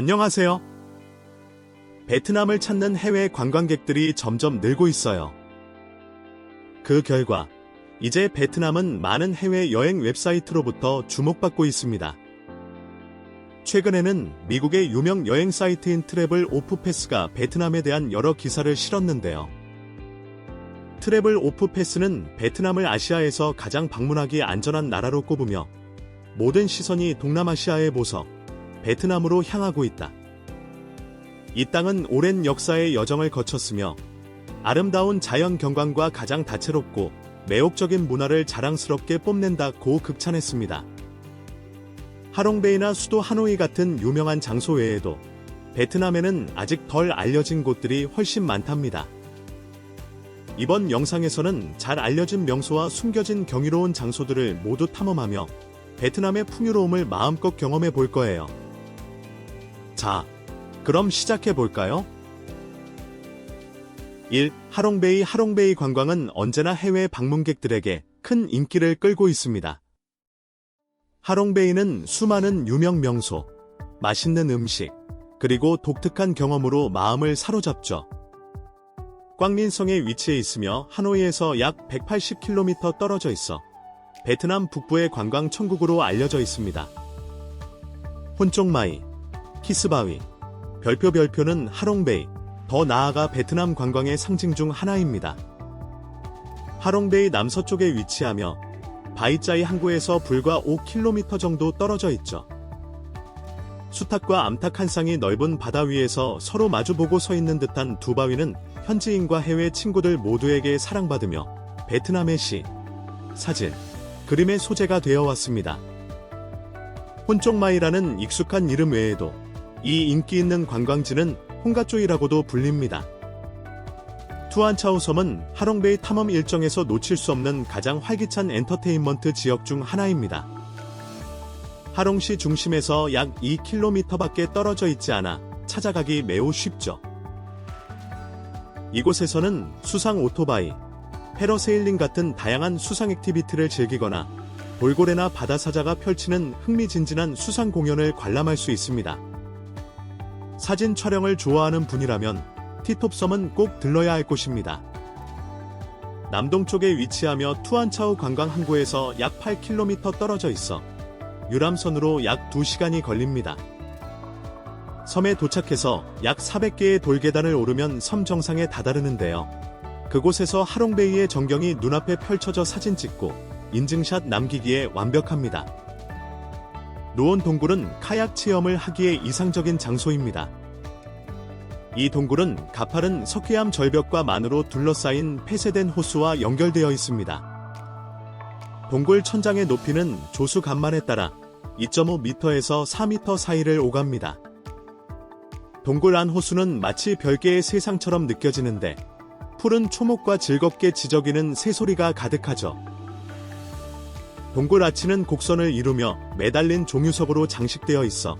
안녕하세요. 베트남을 찾는 해외 관광객들이 점점 늘고 있어요. 그 결과 이제 베트남은 많은 해외 여행 웹사이트로부터 주목받고 있습니다. 최근에는 미국의 유명 여행 사이트인 트래블 오프 패스가 베트남에 대한 여러 기사를 실었는데요. 트래블 오프 패스는 베트남을 아시아에서 가장 방문하기 안전한 나라로 꼽으며 모든 시선이 동남아시아의 보석, 베트남으로 향하고 있다. 이 땅은 오랜 역사의 여정을 거쳤으며 아름다운 자연 경관과 가장 다채롭고 매혹적인 문화를 자랑스럽게 뽐낸다고 극찬했습니다. 하롱베이나 수도 하노이 같은 유명한 장소 외에도 베트남에는 아직 덜 알려진 곳들이 훨씬 많답니다. 이번 영상에서는 잘 알려진 명소와 숨겨진 경이로운 장소들을 모두 탐험하며 베트남의 풍요로움을 마음껏 경험해 볼 거예요. 자, 그럼 시작해 볼까요? 1. 하롱베이 관광은 언제나 해외 방문객들에게 큰 인기를 끌고 있습니다. 하롱베이는 수많은 유명 명소, 맛있는 음식, 그리고 독특한 경험으로 마음을 사로잡죠. 꽝린성에 위치해 있으며 하노이에서 약 180km 떨어져 있어 베트남 북부의 관광 천국으로 알려져 있습니다. 혼쪽마이, 키스바위, 별표는 하롱베이, 더 나아가 베트남 관광의 상징 중 하나입니다. 하롱베이 남서쪽에 위치하며 바이짜이 항구에서 불과 5km 정도 떨어져 있죠. 수탉과 암탉 한 쌍이 넓은 바다 위에서 서로 마주보고 서 있는 듯한 두 바위는 현지인과 해외 친구들 모두에게 사랑받으며 베트남의 시, 사진, 그림의 소재가 되어 왔습니다. 혼쪽마이라는 익숙한 이름 외에도 이 인기 있는 관광지는 홍가쪼이라고도 불립니다. 투안차오 섬은 하롱베이 탐험 일정에서 놓칠 수 없는 가장 활기찬 엔터테인먼트 지역 중 하나입니다. 하롱시 중심에서 약 2km밖에 떨어져 있지 않아 찾아가기 매우 쉽죠. 이곳에서는 수상 오토바이, 패러세일링 같은 다양한 수상 액티비티를 즐기거나 돌고래나 바다사자가 펼치는 흥미진진한 수상 공연을 관람할 수 있습니다. 사진 촬영을 좋아하는 분이라면 티톱섬은 꼭 들러야 할 곳입니다. 남동쪽에 위치하며 투안차오 관광 항구에서 약 8km 떨어져 있어 유람선으로 약 2시간이 걸립니다. 섬에 도착해서 약 400개의 돌계단을 오르면 섬 정상에 다다르는데요. 그곳에서 하롱베이의 전경이 눈앞에 펼쳐져 사진 찍고 인증샷 남기기에 완벽합니다. 노온 동굴은 카약 체험을 하기에 이상적인 장소입니다. 이 동굴은 가파른 석회암 절벽과 만으로 둘러싸인 폐쇄된 호수와 연결되어 있습니다. 동굴 천장의 높이는 조수 간만에 따라 2.5m에서 4m 사이를 오갑니다. 동굴 안 호수는 마치 별개의 세상처럼 느껴지는데 푸른 초목과 즐겁게 지저귀는 새소리가 가득하죠. 동굴 아치는 곡선을 이루며 매달린 종유석으로 장식되어 있어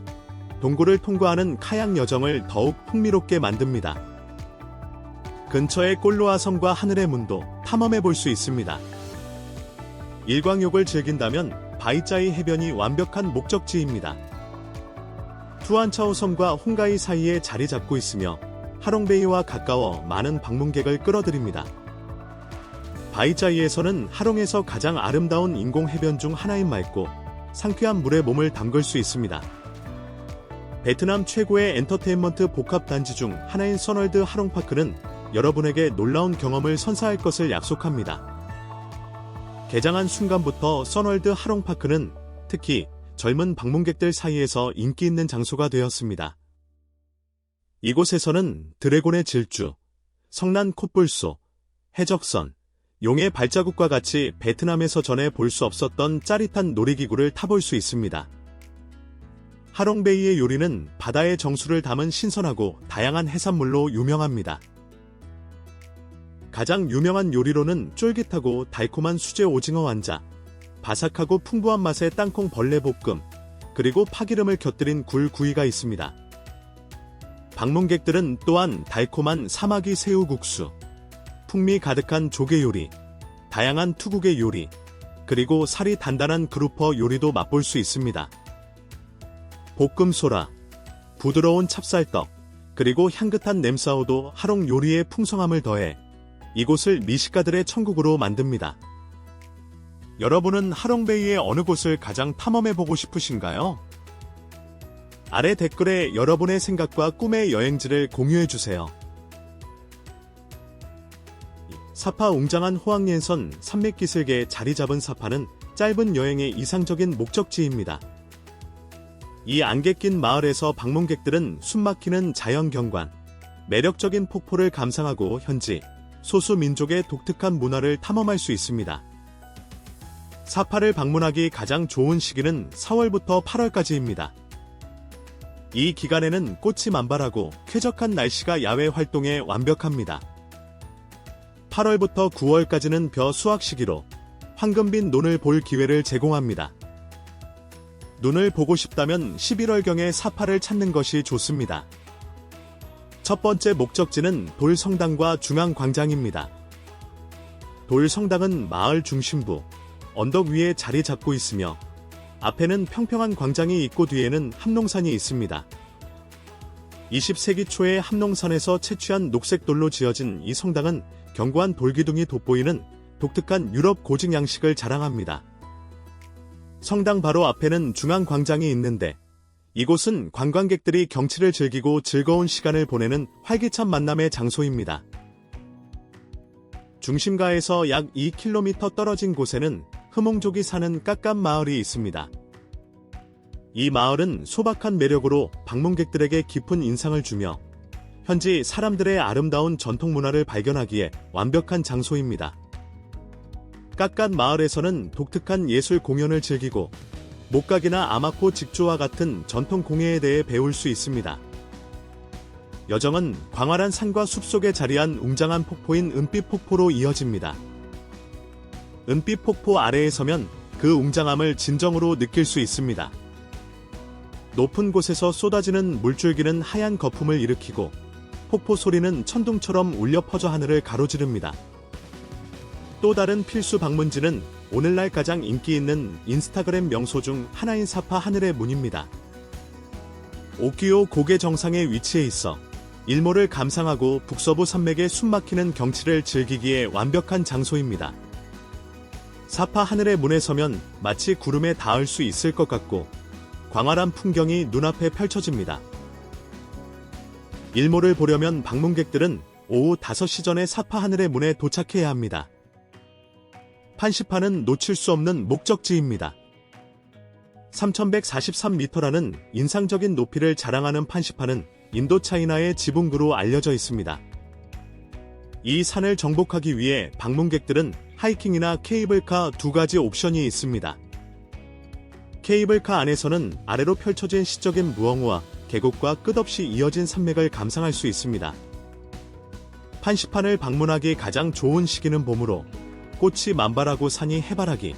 동굴을 통과하는 카약 여정을 더욱 흥미롭게 만듭니다. 근처의 꼴로아 섬과 하늘의 문도 탐험해 볼 수 있습니다. 일광욕을 즐긴다면 바이짜이 해변이 완벽한 목적지입니다. 투안차오 섬과 홍가이 사이에 자리 잡고 있으며 하롱베이와 가까워 많은 방문객을 끌어들입니다. 바이짜이에서는 하롱에서 가장 아름다운 인공 해변 중 하나인 맑고 상쾌한 물에 몸을 담글 수 있습니다. 베트남 최고의 엔터테인먼트 복합 단지 중 하나인 선월드 하롱파크는 여러분에게 놀라운 경험을 선사할 것을 약속합니다. 개장한 순간부터 선월드 하롱파크는 특히 젊은 방문객들 사이에서 인기 있는 장소가 되었습니다. 이곳에서는 드래곤의 질주, 성난 콧불소, 해적선, 용의 발자국과 같이 베트남에서 전에 볼 수 없었던 짜릿한 놀이기구를 타볼 수 있습니다. 하롱베이의 요리는 바다의 정수를 담은 신선하고 다양한 해산물로 유명합니다. 가장 유명한 요리로는 쫄깃하고 달콤한 수제 오징어 완자, 바삭하고 풍부한 맛의 땅콩 벌레 볶음, 그리고 파기름을 곁들인 굴구이가 있습니다. 방문객들은 또한 달콤한 사마귀 새우국수, 풍미 가득한 조개 요리, 다양한 투국의 요리, 그리고 살이 단단한 그루퍼 요리도 맛볼 수 있습니다. 볶음소라, 부드러운 찹쌀떡, 그리고 향긋한 냄사오도 하롱 요리의 풍성함을 더해 이곳을 미식가들의 천국으로 만듭니다. 여러분은 하롱베이의 어느 곳을 가장 탐험해보고 싶으신가요? 아래 댓글에 여러분의 생각과 꿈의 여행지를 공유해주세요. 사파 웅장한 호황리엔선 산맥기슭에 자리 잡은 사파는 짧은 여행의 이상적인 목적지입니다. 이 안개 낀 마을에서 방문객들은 숨막히는 자연 경관, 매력적인 폭포를 감상하고 현지 소수 민족의 독특한 문화를 탐험할 수 있습니다. 사파를 방문하기 가장 좋은 시기는 4월부터 8월까지입니다. 이 기간에는 꽃이 만발하고 쾌적한 날씨가 야외 활동에 완벽합니다. 8월부터 9월까지는 벼 수확 시기로 황금빛 눈을 볼 기회를 제공합니다. 눈을 보고 싶다면 11월경에 사파를 찾는 것이 좋습니다. 첫 번째 목적지는 돌성당과 중앙광장입니다. 돌성당은 마을 중심부, 언덕 위에 자리 잡고 있으며 앞에는 평평한 광장이 있고 뒤에는 함농산이 있습니다. 20세기 초에 함농산에서 채취한 녹색돌로 지어진 이 성당은 견고한 돌기둥이 돋보이는 독특한 유럽 고직 양식을 자랑합니다. 성당 바로 앞에는 중앙광장이 있는데 이곳은 관광객들이 경치를 즐기고 즐거운 시간을 보내는 활기찬 만남의 장소입니다. 중심가에서 약 2km 떨어진 곳에는 흐몽족이 사는 깎깐 마을이 있습니다. 이 마을은 소박한 매력으로 방문객들에게 깊은 인상을 주며 현지 사람들의 아름다운 전통 문화를 발견하기에 완벽한 장소입니다. 깎깐 마을에서는 독특한 예술 공연을 즐기고 목각이나 아마포 직조와 같은 전통 공예에 대해 배울 수 있습니다. 여정은 광활한 산과 숲속에 자리한 웅장한 폭포인 은빛 폭포로 이어집니다. 은빛 폭포 아래에 서면 그 웅장함을 진정으로 느낄 수 있습니다. 높은 곳에서 쏟아지는 물줄기는 하얀 거품을 일으키고 폭포 소리는 천둥처럼 울려 퍼져 하늘을 가로지릅니다. 또 다른 필수 방문지는 오늘날 가장 인기 있는 인스타그램 명소 중 하나인 사파 하늘의 문입니다. 오키오 고개 정상에 위치해 있어 일몰을 감상하고 북서부 산맥의 숨막히는 경치를 즐기기에 완벽한 장소입니다. 사파 하늘의 문에 서면 마치 구름에 닿을 수 있을 것 같고 광활한 풍경이 눈앞에 펼쳐집니다. 일몰을 보려면 방문객들은 오후 5시 전에 사파 하늘의 문에 도착해야 합니다. 판시파는 놓칠 수 없는 목적지입니다. 3143m라는 인상적인 높이를 자랑하는 판시파는 인도차이나의 지붕구로 알려져 있습니다. 이 산을 정복하기 위해 방문객들은 하이킹이나 케이블카 두 가지 옵션이 있습니다. 케이블카 안에서는 아래로 펼쳐진 시적인 무엉우와 계곡과 끝없이 이어진 산맥을 감상할 수 있습니다. 판시판을 방문하기 가장 좋은 시기는 봄으로 꽃이 만발하고 산이 해바라기,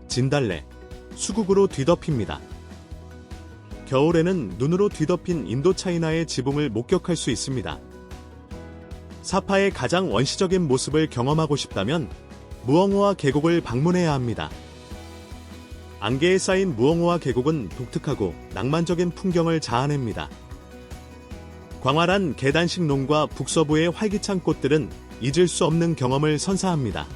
진달래, 수국으로 뒤덮입니다. 겨울에는 눈으로 뒤덮인 인도차이나의 지붕을 목격할 수 있습니다. 사파의 가장 원시적인 모습을 경험하고 싶다면 무엉우와 계곡을 방문해야 합니다. 안개에 쌓인 무엉우와 계곡은 독특하고 낭만적인 풍경을 자아냅니다. 광활한 계단식 농과 북서부의 활기찬 꽃들은 잊을 수 없는 경험을 선사합니다.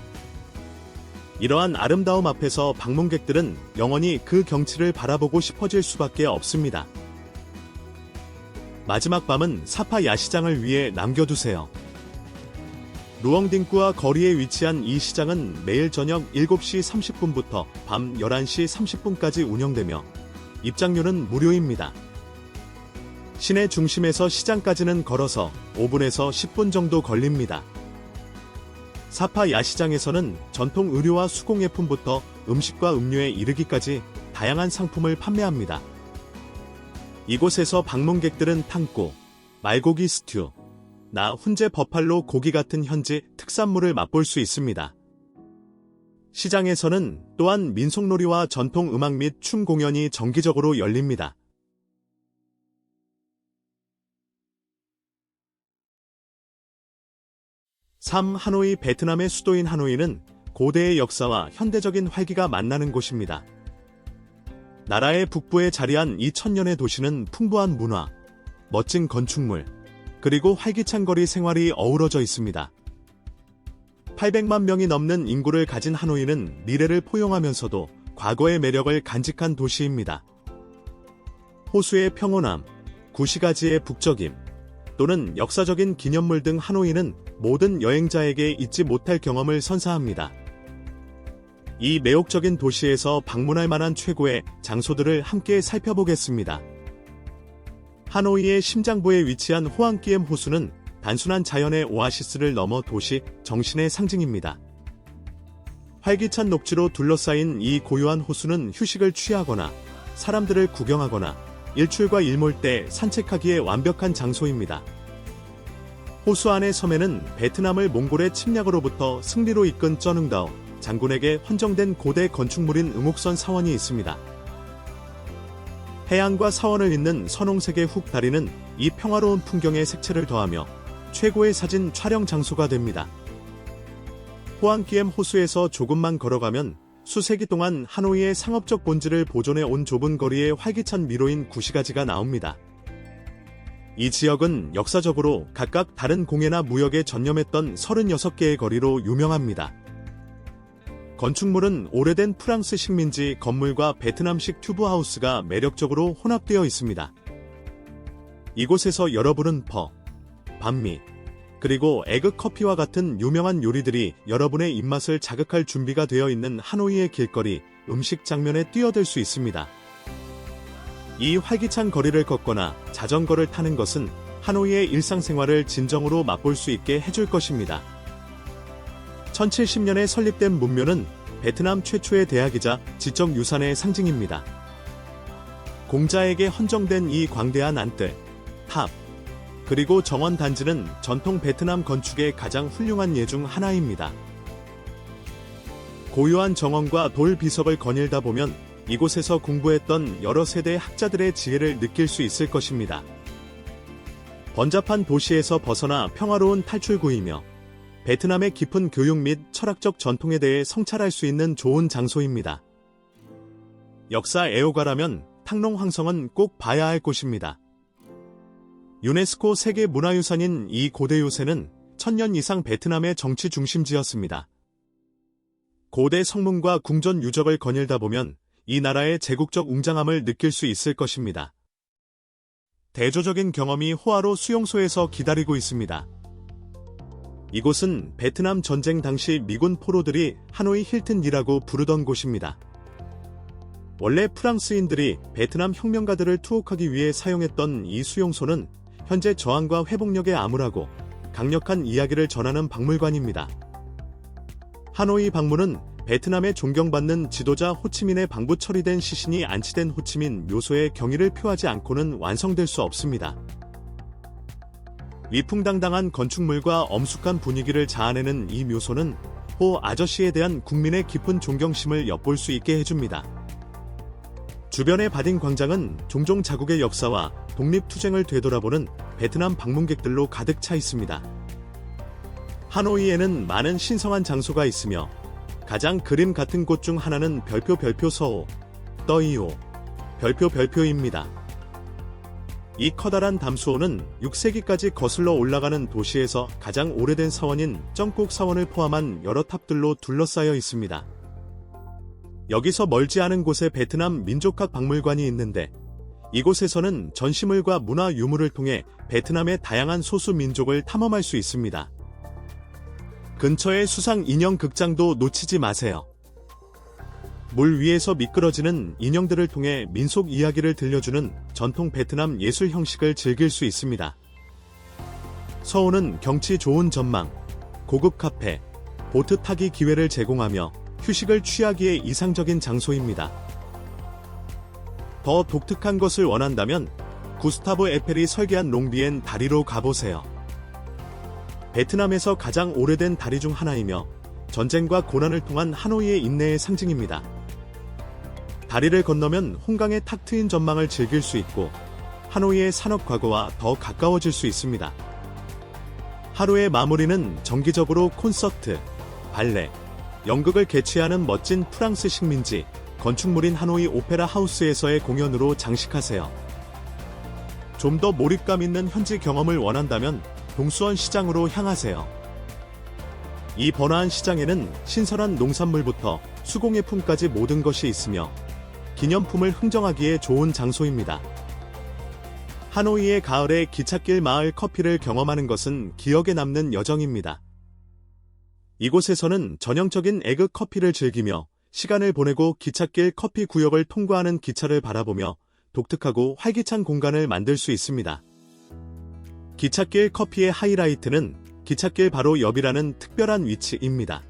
이러한 아름다움 앞에서 방문객들은 영원히 그 경치를 바라보고 싶어질 수밖에 없습니다. 마지막 밤은 사파 야시장을 위해 남겨두세요. 루엉딩꾸와 거리에 위치한 이 시장은 매일 저녁 7시 30분부터 밤 11시 30분까지 운영되며 입장료는 무료입니다. 시내 중심에서 시장까지는 걸어서 5분에서 10분 정도 걸립니다. 사파 야시장에서는 전통 의류와 수공예품부터 음식과 음료에 이르기까지 다양한 상품을 판매합니다. 이곳에서 방문객들은 탕꼬, 말고기 스튜, 훈제 버팔로 고기 같은 현지 특산물을 맛볼 수 있습니다. 시장에서는 또한 민속놀이와 전통 음악 및 춤 공연이 정기적으로 열립니다. 하노이. 베트남의 수도인 하노이는 고대의 역사와 현대적인 활기가 만나는 곳입니다. 나라의 북부에 자리한 이 천년의 도시는 풍부한 문화, 멋진 건축물, 그리고 활기찬 거리 생활이 어우러져 있습니다. 800만 명이 넘는 인구를 가진 하노이는 미래를 포용하면서도 과거의 매력을 간직한 도시입니다. 호수의 평온함, 구시가지의 북적임, 또는 역사적인 기념물 등 하노이는 모든 여행자에게 잊지 못할 경험을 선사합니다. 이 매혹적인 도시에서 방문할 만한 최고의 장소들을 함께 살펴보겠습니다. 하노이의 심장부에 위치한 호앙끼엠 호수는 단순한 자연의 오아시스를 넘어 도시 정신의 상징입니다. 활기찬 녹지로 둘러싸인 이 고요한 호수는 휴식을 취하거나 사람들을 구경하거나 일출과 일몰 때 산책하기에 완벽한 장소입니다. 호수 안의 섬에는 베트남을 몽골의 침략으로부터 승리로 이끈 쩌능다오 장군에게 헌정된 고대 건축물인 응옥선 사원이 있습니다. 해안과 사원을 잇는 선홍색의 훅 다리는 이 평화로운 풍경에 색채를 더하며 최고의 사진 촬영 장소가 됩니다. 호앙끼엠 호수에서 조금만 걸어가면 수세기 동안 하노이의 상업적 본질을 보존해 온 좁은 거리에 활기찬 미로인 구시가지가 나옵니다. 이 지역은 역사적으로 각각 다른 공예나 무역에 전념했던 36개의 거리로 유명합니다. 건축물은 오래된 프랑스 식민지 건물과 베트남식 튜브하우스가 매력적으로 혼합되어 있습니다. 이곳에서 여러분은 퍼, 반미, 그리고 에그 커피와 같은 유명한 요리들이 여러분의 입맛을 자극할 준비가 되어 있는 하노이의 길거리, 음식 장면에 뛰어들 수 있습니다. 이 활기찬 거리를 걷거나 자전거를 타는 것은 하노이의 일상생활을 진정으로 맛볼 수 있게 해줄 것입니다. 1070년에 설립된 문묘는 베트남 최초의 대학이자 지적유산의 상징입니다. 공자에게 헌정된 이 광대한 안뜰, 탑, 그리고 정원 단지는 전통 베트남 건축의 가장 훌륭한 예 중 하나입니다. 고요한 정원과 돌 비석을 거닐다 보면 이곳에서 공부했던 여러 세대의 학자들의 지혜를 느낄 수 있을 것입니다. 번잡한 도시에서 벗어나 평화로운 탈출구이며 베트남의 깊은 교육 및 철학적 전통에 대해 성찰할 수 있는 좋은 장소입니다. 역사 애호가라면 탕롱 황성은 꼭 봐야 할 곳입니다. 유네스코 세계문화유산인 이 고대 요새는 1000년 이상 베트남의 정치 중심지였습니다. 고대 성문과 궁전 유적을 거닐다 보면 이 나라의 제국적 웅장함을 느낄 수 있을 것입니다. 대조적인 경험이 호화로 수용소에서 기다리고 있습니다. 이곳은 베트남 전쟁 당시 미군 포로들이 하노이 힐튼이라고 부르던 곳입니다. 원래 프랑스인들이 베트남 혁명가들을 투옥하기 위해 사용했던 이 수용소는 현재 저항과 회복력에 암울하고 강력한 이야기를 전하는 박물관입니다. 하노이 박물은 베트남에 존경받는 지도자 호치민의 방부 처리된 시신이 안치된 호치민 묘소의 경의를 표하지 않고는 완성될 수 없습니다. 위풍당당한 건축물과 엄숙한 분위기를 자아내는 이 묘소는 호 아저씨에 대한 국민의 깊은 존경심을 엿볼 수 있게 해줍니다. 주변의 바딘 광장은 종종 자국의 역사와 독립투쟁을 되돌아보는 베트남 방문객들로 가득 차 있습니다. 하노이에는 많은 신성한 장소가 있으며 가장 그림 같은 곳 중 하나는 별표 서호, 떠이호, 별표입니다. 이 커다란 담수호는 6세기까지 거슬러 올라가는 도시에서 가장 오래된 사원인 쩡국 사원을 포함한 여러 탑들로 둘러싸여 있습니다. 여기서 멀지 않은 곳에 베트남 민족학 박물관이 있는데 이곳에서는 전시물과 문화 유물을 통해 베트남의 다양한 소수 민족을 탐험할 수 있습니다. 근처의 수상 인형 극장도 놓치지 마세요. 물 위에서 미끄러지는 인형들을 통해 민속 이야기를 들려주는 전통 베트남 예술 형식을 즐길 수 있습니다. 서호는 경치 좋은 전망, 고급 카페, 보트 타기 기회를 제공하며 휴식을 취하기에 이상적인 장소입니다. 더 독특한 것을 원한다면 구스타브 에펠이 설계한 롱비엔 다리로 가보세요. 베트남에서 가장 오래된 다리 중 하나이며 전쟁과 고난을 통한 하노이의 인내의 상징입니다. 다리를 건너면 홍강의 탁 트인 전망을 즐길 수 있고 하노이의 산업 과거와 더 가까워질 수 있습니다. 하루의 마무리는 정기적으로 콘서트, 발레, 연극을 개최하는 멋진 프랑스 식민지 건축물인 하노이 오페라 하우스에서의 공연으로 장식하세요. 좀 더 몰입감 있는 현지 경험을 원한다면 동수원 시장으로 향하세요. 이 번화한 시장에는 신선한 농산물부터 수공예품까지 모든 것이 있으며 기념품을 흥정하기에 좋은 장소입니다. 하노이의 가을에 기찻길 마을 커피를 경험하는 것은 기억에 남는 여정입니다. 이곳에서는 전형적인 에그 커피를 즐기며 시간을 보내고 기찻길 커피 구역을 통과하는 기차를 바라보며 독특하고 활기찬 공간을 만들 수 있습니다. 기찻길 커피의 하이라이트는 기찻길 바로 옆이라는 특별한 위치입니다.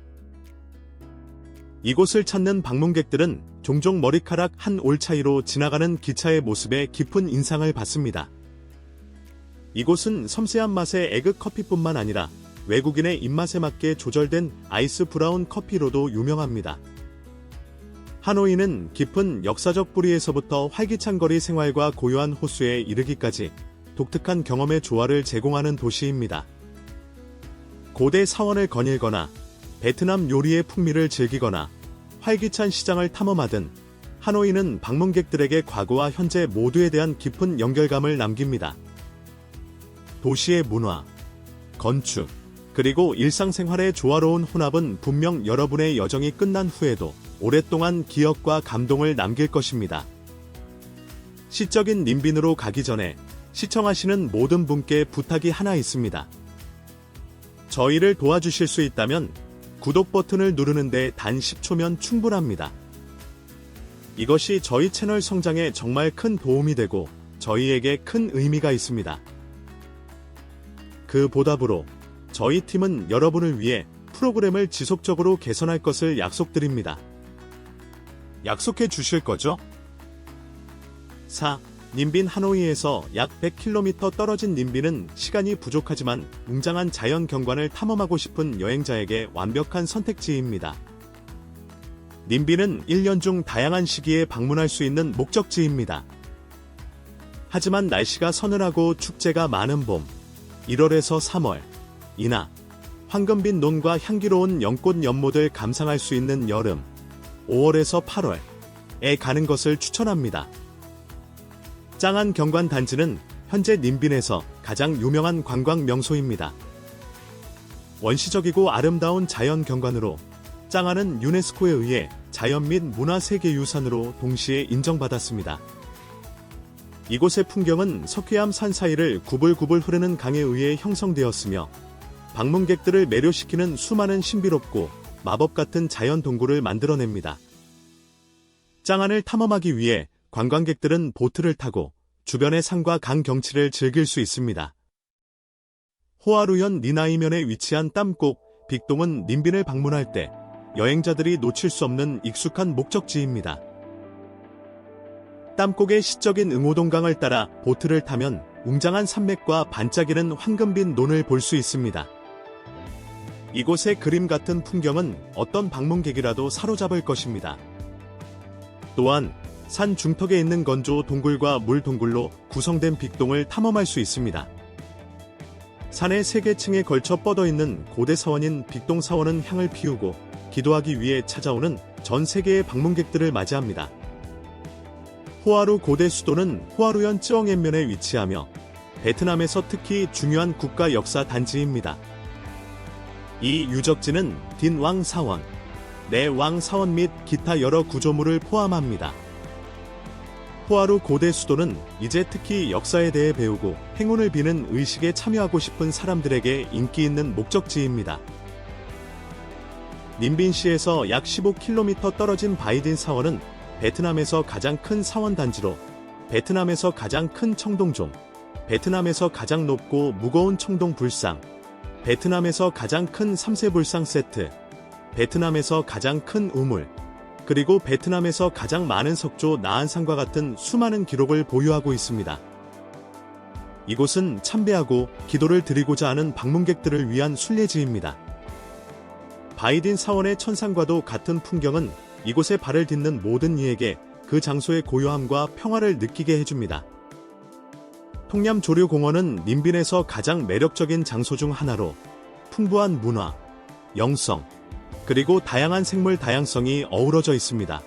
이곳을 찾는 방문객들은 종종 머리카락 한 올 차이로 지나가는 기차의 모습에 깊은 인상을 받습니다. 이곳은 섬세한 맛의 에그 커피뿐만 아니라 외국인의 입맛에 맞게 조절된 아이스 브라운 커피로도 유명합니다. 하노이는 깊은 역사적 뿌리에서부터 활기찬 거리 생활과 고요한 호수에 이르기까지 독특한 경험의 조화를 제공하는 도시입니다. 고대 사원을 거닐거나 베트남 요리의 풍미를 즐기거나 활기찬 시장을 탐험하든 하노이는 방문객들에게 과거와 현재 모두에 대한 깊은 연결감을 남깁니다. 도시의 문화, 건축, 그리고 일상생활의 조화로운 혼합은 분명 여러분의 여정이 끝난 후에도 오랫동안 기억과 감동을 남길 것입니다. 시적인 님빈으로 가기 전에 시청하시는 모든 분께 부탁이 하나 있습니다. 저희를 도와주실 수 있다면 구독 버튼을 누르는데 단 10초면 충분합니다. 이것이 저희 채널 성장에 정말 큰 도움이 되고 저희에게 큰 의미가 있습니다. 그 보답으로 저희 팀은 여러분을 위해 프로그램을 지속적으로 개선할 것을 약속드립니다. 약속해 주실 거죠? 4. 님빈 하노이에서 약 100km 떨어진 님빈은 시간이 부족하지만 웅장한 자연 경관을 탐험하고 싶은 여행자에게 완벽한 선택지입니다. 님빈은 1년 중 다양한 시기에 방문할 수 있는 목적지입니다. 하지만 날씨가 서늘하고 축제가 많은 봄, 1월에서 3월, 이나 황금빛 논과 향기로운 연꽃 연못을 감상할 수 있는 여름, 5월에서 8월에 가는 것을 추천합니다. 짱안 경관 단지는 현재 님빈에서 가장 유명한 관광 명소입니다. 원시적이고 아름다운 자연 경관으로 짱안은 유네스코에 의해 자연 및 문화세계유산으로 동시에 인정받았습니다. 이곳의 풍경은 석회암 산 사이를 구불구불 흐르는 강에 의해 형성되었으며 방문객들을 매료시키는 수많은 신비롭고 마법 같은 자연 동굴을 만들어냅니다. 짱안을 탐험하기 위해 관광객들은 보트를 타고 주변의 산과 강 경치를 즐길 수 있습니다. 호아루현 니나이면에 위치한 땀곡 빅동은 님빈을 방문할 때 여행자들이 놓칠 수 없는 익숙한 목적지입니다. 땀곡의 시적인 응호동강을 따라 보트를 타면 웅장한 산맥과 반짝이는 황금빛 논을 볼 수 있습니다. 이곳의 그림 같은 풍경은 어떤 방문객이라도 사로잡을 것입니다. 또한 산 중턱에 있는 건조 동굴과 물 동굴로 구성된 빅동을 탐험할 수 있습니다. 산의 3개 층에 걸쳐 뻗어있는 고대 사원인 빅동 사원은 향을 피우고 기도하기 위해 찾아오는 전 세계의 방문객들을 맞이합니다. 호아루 고대 수도는 호아루현 쯔엉엔면에 위치하며 베트남에서 특히 중요한 국가 역사 단지입니다. 이 유적지는 딘왕 사원, 내왕 사원 및 기타 여러 구조물을 포함합니다. 호아루 고대 수도는 이제 특히 역사에 대해 배우고 행운을 비는 의식에 참여하고 싶은 사람들에게 인기 있는 목적지입니다. 님빈시에서 약 15km 떨어진 바이딘 사원은 베트남에서 가장 큰 사원 단지로 베트남에서 가장 큰 청동종, 베트남에서 가장 높고 무거운 청동 불상, 베트남에서 가장 큰 3세 불상 세트, 베트남에서 가장 큰 우물, 그리고 베트남에서 가장 많은 석조 나한산과 같은 수많은 기록을 보유하고 있습니다. 이곳은 참배하고 기도를 드리고자 하는 방문객들을 위한 순례지입니다. 바이딘 사원의 천상과도 같은 풍경은 이곳에 발을 딛는 모든 이에게 그 장소의 고요함과 평화를 느끼게 해줍니다. 통얌 조류공원은 님빈에서 가장 매력적인 장소 중 하나로 풍부한 문화, 영성, 그리고 다양한 생물 다양성이 어우러져 있습니다.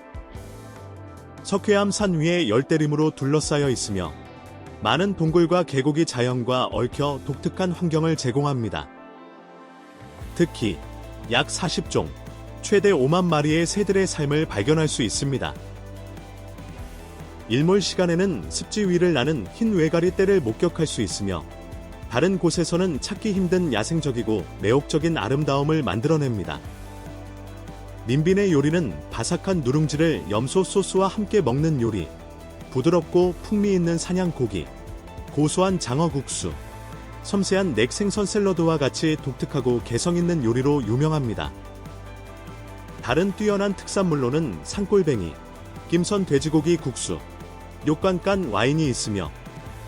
석회암 산 위에 열대림으로 둘러싸여 있으며 많은 동굴과 계곡이 자연과 얽혀 독특한 환경을 제공합니다. 특히 약 40종, 최대 5만 마리의 새들의 삶을 발견할 수 있습니다. 일몰 시간에는 습지 위를 나는 흰 외가리 떼를 목격할 수 있으며 다른 곳에서는 찾기 힘든 야생적이고 매혹적인 아름다움을 만들어냅니다. 민빈의 요리는 바삭한 누룽지를 염소 소스와 함께 먹는 요리, 부드럽고 풍미 있는 사냥고기, 고소한 장어국수, 섬세한 넥생선 샐러드와 같이 독특하고 개성있는 요리로 유명합니다. 다른 뛰어난 특산물로는 산골뱅이, 김선 돼지고기 국수, 욕관간 와인이 있으며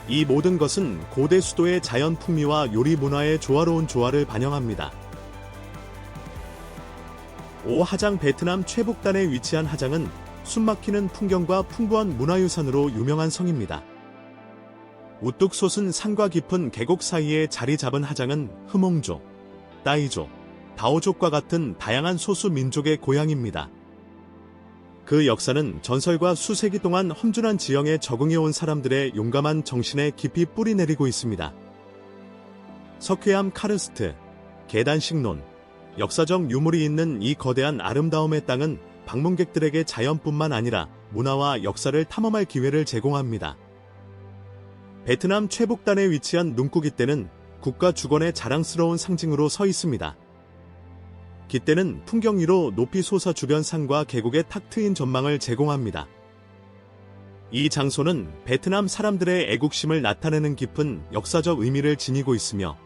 이 모든 것은 고대 수도의 자연 풍미와 요리 문화의 조화로운 조화를 반영합니다. 하장 베트남 최북단에 위치한 하장은 숨막히는 풍경과 풍부한 문화유산으로 유명한 성입니다. 우뚝 솟은 산과 깊은 계곡 사이에 자리 잡은 하장은 흐몽족, 따이족, 다오족과 같은 다양한 소수 민족의 고향입니다. 그 역사는 전설과 수세기 동안 험준한 지형에 적응해온 사람들의 용감한 정신에 깊이 뿌리내리고 있습니다. 석회암 카르스트, 계단식논, 역사적 유물이 있는 이 거대한 아름다움의 땅은 방문객들에게 자연뿐만 아니라 문화와 역사를 탐험할 기회를 제공합니다. 베트남 최북단에 위치한 눈꾸깃대는 국가 주권의 자랑스러운 상징으로 서 있습니다. 깃대는 풍경 위로 높이 솟아 주변 산과 계곡의 탁 트인 전망을 제공합니다. 이 장소는 베트남 사람들의 애국심을 나타내는 깊은 역사적 의미를 지니고 있으며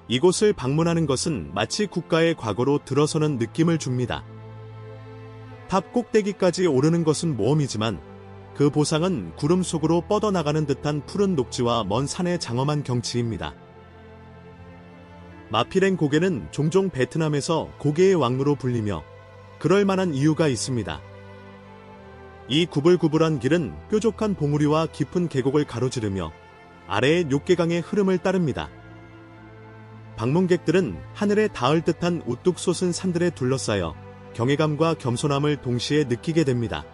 이곳을 방문하는 것은 마치 국가의 과거로 들어서는 느낌을 줍니다. 탑 꼭대기까지 오르는 것은 모험이지만 그 보상은 구름 속으로 뻗어나가는 듯한 푸른 녹지와 먼 산의 장엄한 경치입니다. 마피랭 고개는 종종 베트남에서 고개의 왕루로 불리며 그럴 만한 이유가 있습니다. 이 구불구불한 길은 뾰족한 봉우리와 깊은 계곡을 가로지르며 아래의 욕계강의 흐름을 따릅니다. 방문객들은 하늘에 닿을 듯한 우뚝 솟은 산들에 둘러싸여 경외감과 겸손함을 동시에 느끼게 됩니다.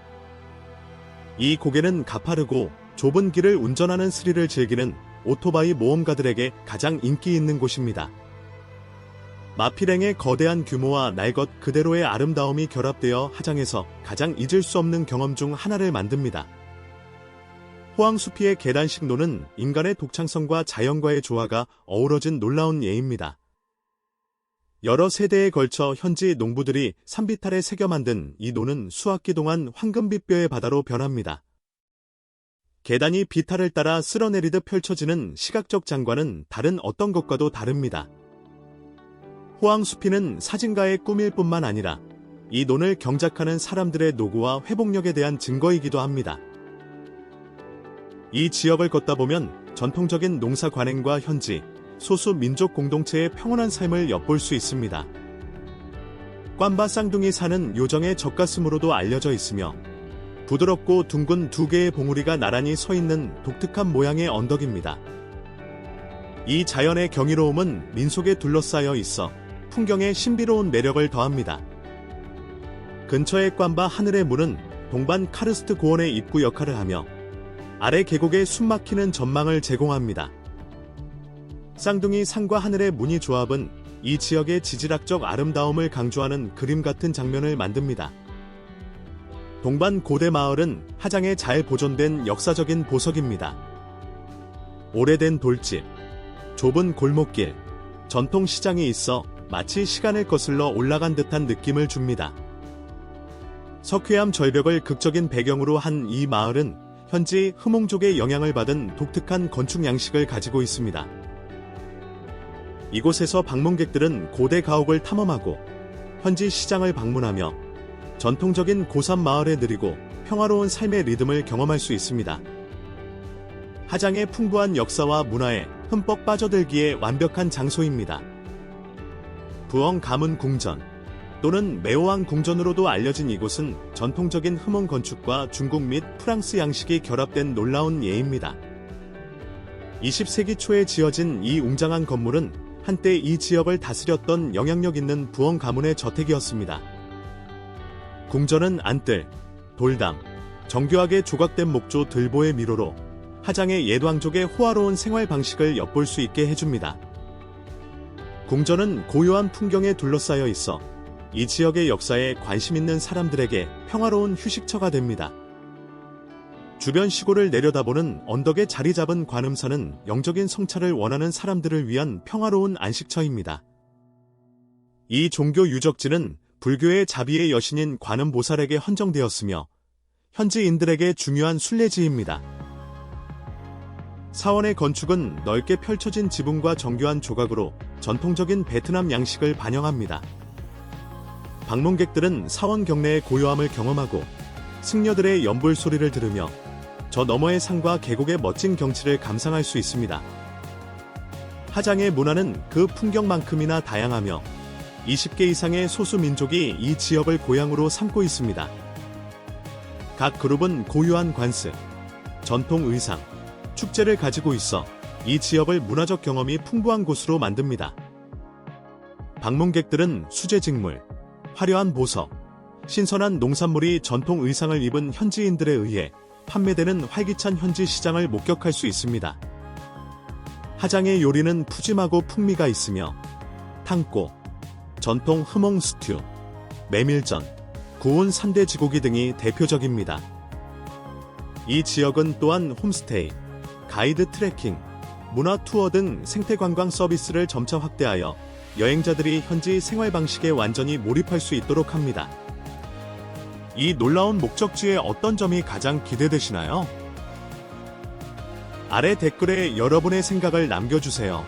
이 고개는 가파르고 좁은 길을 운전하는 스릴을 즐기는 오토바이 모험가들에게 가장 인기 있는 곳입니다. 마피랭의 거대한 규모와 날 것 그대로의 아름다움이 결합되어 하장에서 가장 잊을 수 없는 경험 중 하나를 만듭니다. 호황수피의 계단식로는 인간의 독창성과 자연과의 조화가 어우러진 놀라운 예입니다. 여러 세대에 걸쳐 현지 농부들이 산비탈에 새겨 만든 이 노는 수학기 동안 황금빛뼈의 바다로 변합니다. 계단이 비탈을 따라 쓸어내리듯 펼쳐지는 시각적 장관은 다른 어떤 것과도 다릅니다. 호황수피는 사진가의 꿈일 뿐만 아니라 이 논을 경작하는 사람들의 노고와 회복력에 대한 증거이기도 합니다. 이 지역을 걷다 보면 전통적인 농사 관행과 현지, 소수 민족 공동체의 평온한 삶을 엿볼 수 있습니다. 꽌바 쌍둥이 산은 요정의 젖가슴으로도 알려져 있으며 부드럽고 둥근 두 개의 봉우리가 나란히 서 있는 독특한 모양의 언덕입니다. 이 자연의 경이로움은 민속에 둘러싸여 있어 풍경에 신비로운 매력을 더합니다. 근처의 꽌바 하늘의 물은 동반 카르스트 고원의 입구 역할을 하며 아래 계곡의 숨막히는 전망을 제공합니다. 쌍둥이 산과 하늘의 무늬 조합은 이 지역의 지질학적 아름다움을 강조하는 그림 같은 장면을 만듭니다. 동반 고대 마을은 하장에 잘 보존된 역사적인 보석입니다. 오래된 돌집, 좁은 골목길, 전통 시장이 있어 마치 시간을 거슬러 올라간 듯한 느낌을 줍니다. 석회암 절벽을 극적인 배경으로 한 이 마을은 현지 흐몽족의 영향을 받은 독특한 건축 양식을 가지고 있습니다. 이곳에서 방문객들은 고대 가옥을 탐험하고 현지 시장을 방문하며 전통적인 고산 마을의 느리고 평화로운 삶의 리듬을 경험할 수 있습니다. 하장의 풍부한 역사와 문화에 흠뻑 빠져들기에 완벽한 장소입니다. 부엉 가문 궁전 또는 매오왕 궁전으로도 알려진 이곳은 전통적인 흐몽 건축과 중국 및 프랑스 양식이 결합된 놀라운 예입니다. 20세기 초에 지어진 이 웅장한 건물은 한때 이 지역을 다스렸던 영향력 있는 부엉 가문의 저택이었습니다. 궁전은 안뜰, 돌담, 정교하게 조각된 목조 들보의 미로로 하장의 예왕족의 호화로운 생활 방식을 엿볼 수 있게 해줍니다. 궁전은 고요한 풍경에 둘러싸여 있어 이 지역의 역사에 관심 있는 사람들에게 평화로운 휴식처가 됩니다. 주변 시골을 내려다보는 언덕에 자리 잡은 관음사는 영적인 성찰을 원하는 사람들을 위한 평화로운 안식처입니다. 이 종교 유적지는 불교의 자비의 여신인 관음보살에게 헌정되었으며 현지인들에게 중요한 순례지입니다. 사원의 건축은 넓게 펼쳐진 지붕과 정교한 조각으로 전통적인 베트남 양식을 반영합니다. 방문객들은 사원 경내의 고요함을 경험하고 승려들의 연불 소리를 들으며 저 너머의 산과 계곡의 멋진 경치를 감상할 수 있습니다. 하장의 문화는 그 풍경만큼이나 다양하며 20개 이상의 소수 민족이 이 지역을 고향으로 삼고 있습니다. 각 그룹은 고유한 관습, 전통 의상, 축제를 가지고 있어 이 지역을 문화적 경험이 풍부한 곳으로 만듭니다. 방문객들은 수제직물, 화려한 보석, 신선한 농산물이 전통 의상을 입은 현지인들에 의해 판매되는 활기찬 현지 시장을 목격할 수 있습니다. 하장의 요리는 푸짐하고 풍미가 있으며 탕꼬, 전통 흐몽 스튜, 메밀전, 구운 산대지고기 등이 대표적입니다. 이 지역은 또한 홈스테이, 가이드 트레킹, 문화 투어 등 생태관광 서비스를 점차 확대하여 여행자들이 현지 생활 방식에 완전히 몰입할 수 있도록 합니다. 이 놀라운 목적지의 어떤 점이 가장 기대되시나요? 아래 댓글에 여러분의 생각을 남겨주세요.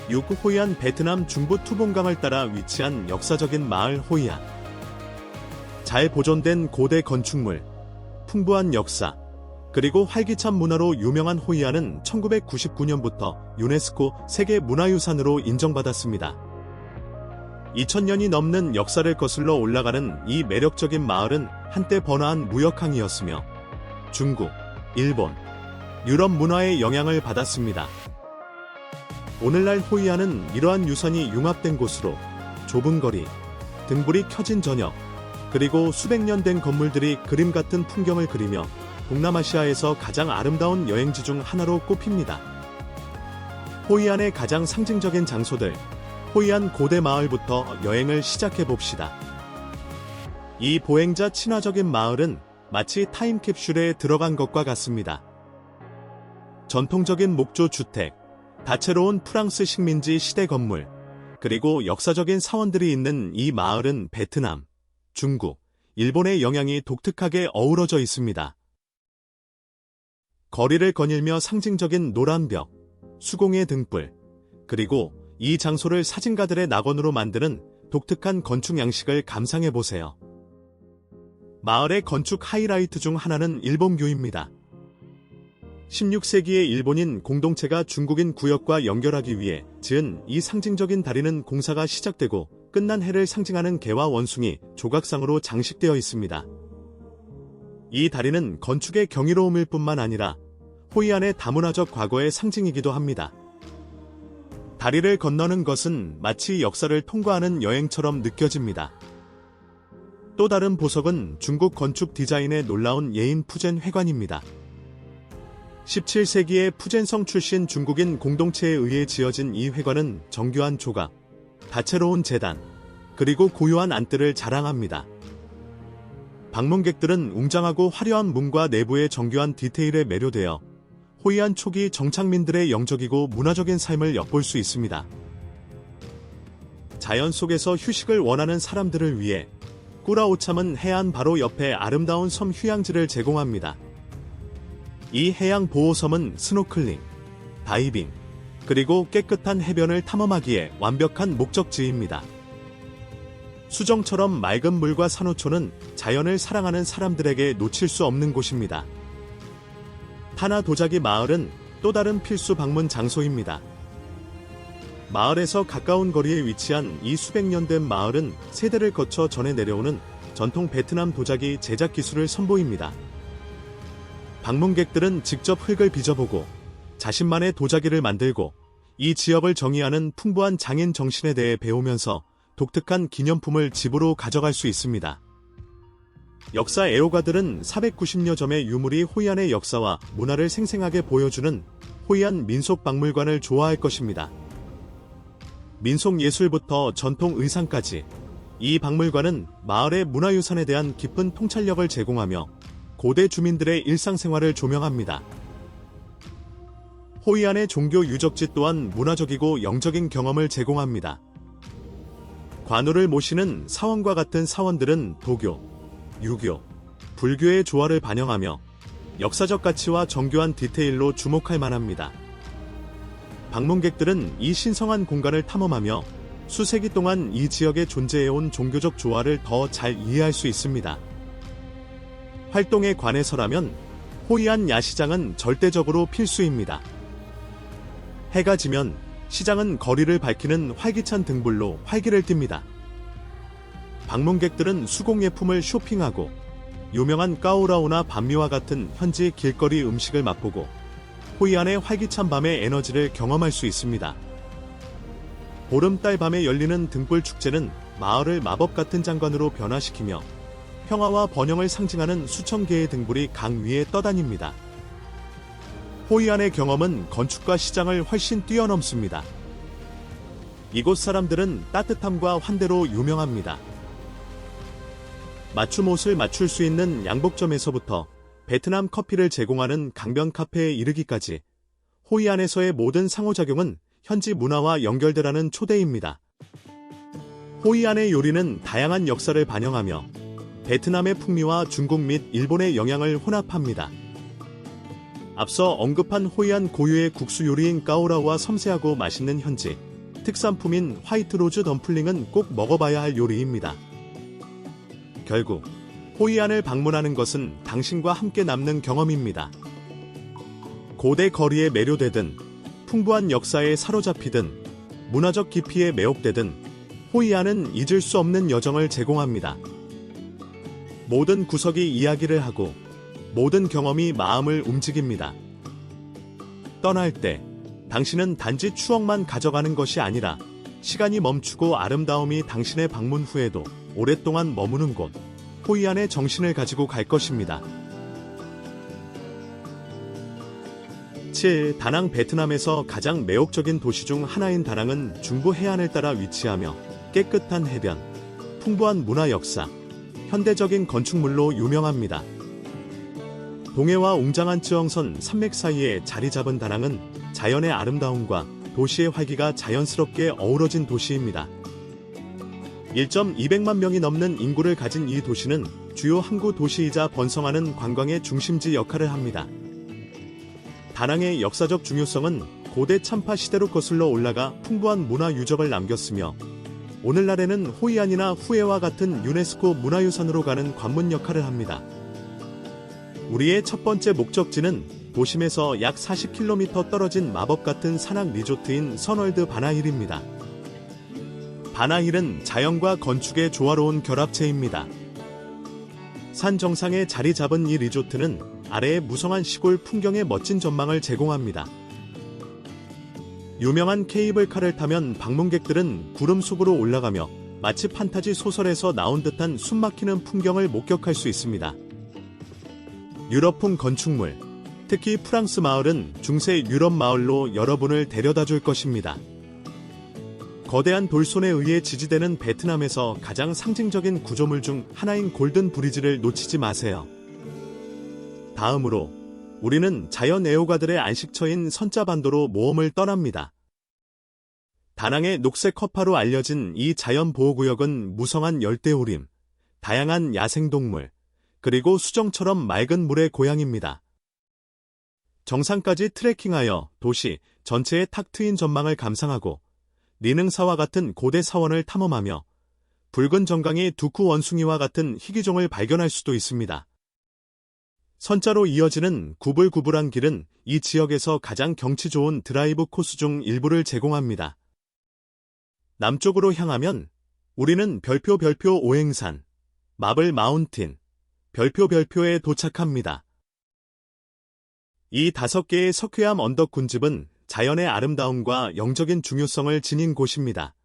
6. 호이안 베트남 중부 투봉강을 따라 위치한 역사적인 마을 호이안. 잘 보존된 고대 건축물, 풍부한 역사, 그리고 활기찬 문화로 유명한 호이안은 1999년부터 유네스코 세계문화유산으로 인정받았습니다. 2000년이 넘는 역사를 거슬러 올라가는 이 매력적인 마을은 한때 번화한 무역항이었으며 중국, 일본, 유럽 문화의 영향을 받았습니다. 오늘날 호이안은 이러한 유산이 융합된 곳으로 좁은 거리, 등불이 켜진 저녁, 그리고 수백 년 된 건물들이 그림 같은 풍경을 그리며 동남아시아에서 가장 아름다운 여행지 중 하나로 꼽힙니다. 호이안의 가장 상징적인 장소들, 호이안 고대 마을부터 여행을 시작해 봅시다. 이 보행자 친화적인 마을은 마치 타임캡슐에 들어간 것과 같습니다. 전통적인 목조 주택, 다채로운 프랑스 식민지 시대 건물, 그리고 역사적인 사원들이 있는 이 마을은 베트남, 중국, 일본의 영향이 독특하게 어우러져 있습니다. 거리를 거닐며 상징적인 노란 벽, 수공예 등불, 그리고 이 장소를 사진가들의 낙원으로 만드는 독특한 건축 양식을 감상해보세요. 마을의 건축 하이라이트 중 하나는 일본교입니다. 16세기의 일본인 공동체가 중국인 구역과 연결하기 위해 지은 이 상징적인 다리는 공사가 시작되고 끝난 해를 상징하는 개와 원숭이, 조각상으로 장식되어 있습니다. 이 다리는 건축의 경이로움일 뿐만 아니라 호이안의 다문화적 과거의 상징이기도 합니다. 다리를 건너는 것은 마치 역사를 통과하는 여행처럼 느껴집니다. 또 다른 보석은 중국 건축 디자인의 놀라운 예인 푸젠 회관입니다. 17세기의 푸젠성 출신 중국인 공동체에 의해 지어진 이 회관은 정교한 조각, 다채로운 재단, 그리고 고요한 안뜰을 자랑합니다. 방문객들은 웅장하고 화려한 문과 내부의 정교한 디테일에 매료되어 호이안 초기 정착민들의 영적이고 문화적인 삶을 엿볼 수 있습니다. 자연 속에서 휴식을 원하는 사람들을 위해 꾸라오참은 해안 바로 옆에 아름다운 섬 휴양지를 제공합니다. 이 해양 보호섬은 스노클링, 다이빙, 그리고 깨끗한 해변을 탐험하기에 완벽한 목적지입니다. 수정처럼 맑은 물과 산호초는 자연을 사랑하는 사람들에게 놓칠 수 없는 곳입니다. 타나 도자기 마을은 또 다른 필수 방문 장소입니다. 마을에서 가까운 거리에 위치한 이 수백 년 된 마을은 세대를 거쳐 전해 내려오는 전통 베트남 도자기 제작 기술을 선보입니다. 방문객들은 직접 흙을 빚어보고 자신만의 도자기를 만들고 이 지역을 정의하는 풍부한 장인 정신에 대해 배우면서 독특한 기념품을 집으로 가져갈 수 있습니다. 역사 애호가들은 490여 점의 유물이 호이안의 역사와 문화를 생생하게 보여주는 호이안 민속박물관을 좋아할 것입니다. 민속예술부터 전통 의상까지 이 박물관은 마을의 문화유산에 대한 깊은 통찰력을 제공하며 고대 주민들의 일상생활을 조명합니다. 호이안의 종교 유적지 또한 문화적이고 영적인 경험을 제공합니다. 관우를 모시는 사원과 같은 사원들은 도교, 유교, 불교의 조화를 반영하며 역사적 가치와 정교한 디테일로 주목할 만합니다. 방문객들은 이 신성한 공간을 탐험하며 수세기 동안 이 지역에 존재해온 종교적 조화를 더 잘 이해할 수 있습니다. 활동에 관해서라면 호이안 야시장은 절대적으로 필수입니다. 해가 지면 시장은 거리를 밝히는 활기찬 등불로 활기를 띱니다. 방문객들은 수공예품을 쇼핑하고 유명한 까오라오나 반미와 같은 현지 길거리 음식을 맛보고 호이안의 활기찬 밤의 에너지를 경험할 수 있습니다. 보름달 밤에 열리는 등불 축제는 마을을 마법 같은 장관으로 변화시키며 평화와 번영을 상징하는 수천 개의 등불이 강 위에 떠다닙니다. 호이안의 경험은 건축과 시장을 훨씬 뛰어넘습니다. 이곳 사람들은 따뜻함과 환대로 유명합니다. 맞춤 옷을 맞출 수 있는 양복점에서부터 베트남 커피를 제공하는 강변 카페에 이르기까지 호이안에서의 모든 상호작용은 현지 문화와 연결되라는 초대입니다. 호이안의 요리는 다양한 역사를 반영하며 베트남의 풍미와 중국 및 일본의 영향을 혼합합니다. 앞서 언급한 호이안 고유의 국수 요리인 까오라오와 섬세하고 맛있는 현지 특산품인 화이트 로즈 덤플링은 꼭 먹어봐야 할 요리입니다. 결국 호이안을 방문하는 것은 당신과 함께 남는 경험입니다. 고대 거리에 매료되든 풍부한 역사에 사로잡히든 문화적 깊이에 매혹되든 호이안은 잊을 수 없는 여정을 제공합니다. 모든 구석이 이야기를 하고 모든 경험이 마음을 움직입니다. 떠날 때 당신은 단지 추억만 가져가는 것이 아니라 시간이 멈추고 아름다움이 당신의 방문 후에도 오랫동안 머무는 곳, 호이안의 정신을 가지고 갈 것입니다. 7. 다낭. 베트남에서 가장 매혹적인 도시 중 하나인 다낭은 중부 해안을 따라 위치하며 깨끗한 해변, 풍부한 문화 역사, 현대적인 건축물로 유명합니다. 동해와 웅장한 쯔엉선 산맥 사이에 자리 잡은 다낭은 자연의 아름다움과 도시의 활기가 자연스럽게 어우러진 도시입니다. 1.200만 명이 넘는 인구를 가진 이 도시는 주요 항구 도시이자 번성하는 관광의 중심지 역할을 합니다. 다낭의 역사적 중요성은 고대 참파 시대로 거슬러 올라가 풍부한 문화 유적을 남겼으며 오늘날에는 호이안이나 후에와 같은 유네스코 문화유산으로 가는 관문 역할을 합니다. 우리의 첫 번째 목적지는 도심에서 약 40km 떨어진 마법 같은 산악 리조트인 선월드 바나힐입니다. 바나힐은 자연과 건축의 조화로운 결합체입니다. 산 정상에 자리 잡은 이 리조트는 아래의 무성한 시골 풍경의 멋진 전망을 제공합니다. 유명한 케이블카를 타면 방문객들은 구름 속으로 올라가며 마치 판타지 소설에서 나온 듯한 숨막히는 풍경을 목격할 수 있습니다. 유럽풍 건축물, 특히 프랑스 마을은 중세 유럽 마을로 여러분을 데려다 줄 것입니다. 거대한 돌손에 의해 지지되는 베트남에서 가장 상징적인 구조물 중 하나인 골든 브리지를 놓치지 마세요. 다음으로 우리는 자연 애호가들의 안식처인 선짜반도로 모험을 떠납니다. 다낭의 녹색 허파로 알려진 이 자연보호구역은 무성한 열대우림, 다양한 야생동물, 그리고 수정처럼 맑은 물의 고향입니다. 정상까지 트레킹하여 도시 전체의 탁 트인 전망을 감상하고 니능사와 같은 고대 사원을 탐험하며 붉은 정강이 두쿠 원숭이와 같은 희귀종을 발견할 수도 있습니다. 선자로 이어지는 구불구불한 길은 이 지역에서 가장 경치 좋은 드라이브 코스 중 일부를 제공합니다. 남쪽으로 향하면 우리는 별표 오행산, 마블 마운틴, 별표에 도착합니다. 이 5개의 석회암 언덕 군집은 자연의 아름다움과 영적인 중요성을 지닌 곳입니다.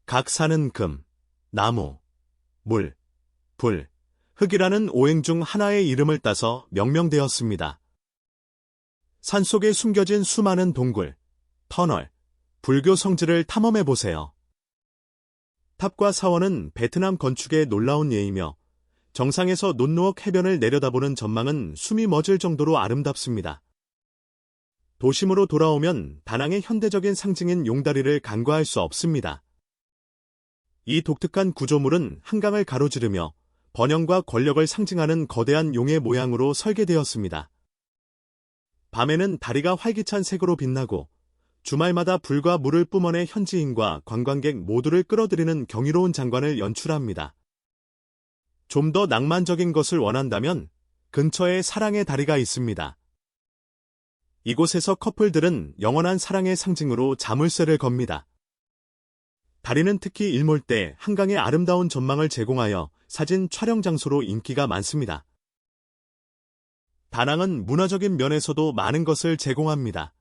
각 산은 금, 나무, 물, 불, 흑이라는 오행 중 하나의 이름을 따서 명명되었습니다. 산속에 숨겨진 수많은 동굴, 터널, 불교 성지를 탐험해보세요. 탑과 사원은 베트남 건축의 놀라운 예이며 정상에서 논누억 해변을 내려다보는 전망은 숨이 멎을 정도로 아름답습니다. 도심으로 돌아오면 다낭의 현대적인 상징인 용다리를 간과할 수 없습니다. 이 독특한 구조물은 한강을 가로지르며 번영과 권력을 상징하는 거대한 용의 모양으로 설계되었습니다. 밤에는 다리가 활기찬 색으로 빛나고 주말마다 불과 물을 뿜어내 현지인과 관광객 모두를 끌어들이는 경이로운 장관을 연출합니다. 좀 더 낭만적인 것을 원한다면 근처에 사랑의 다리가 있습니다. 이곳에서 커플들은 영원한 사랑의 상징으로 자물쇠를 겁니다. 다리는 특히 일몰 때 한강의 아름다운 전망을 제공하여 사진 촬영 장소로 인기가 많습니다. 다낭은 문화적인 면에서도 많은 것을 제공합니다.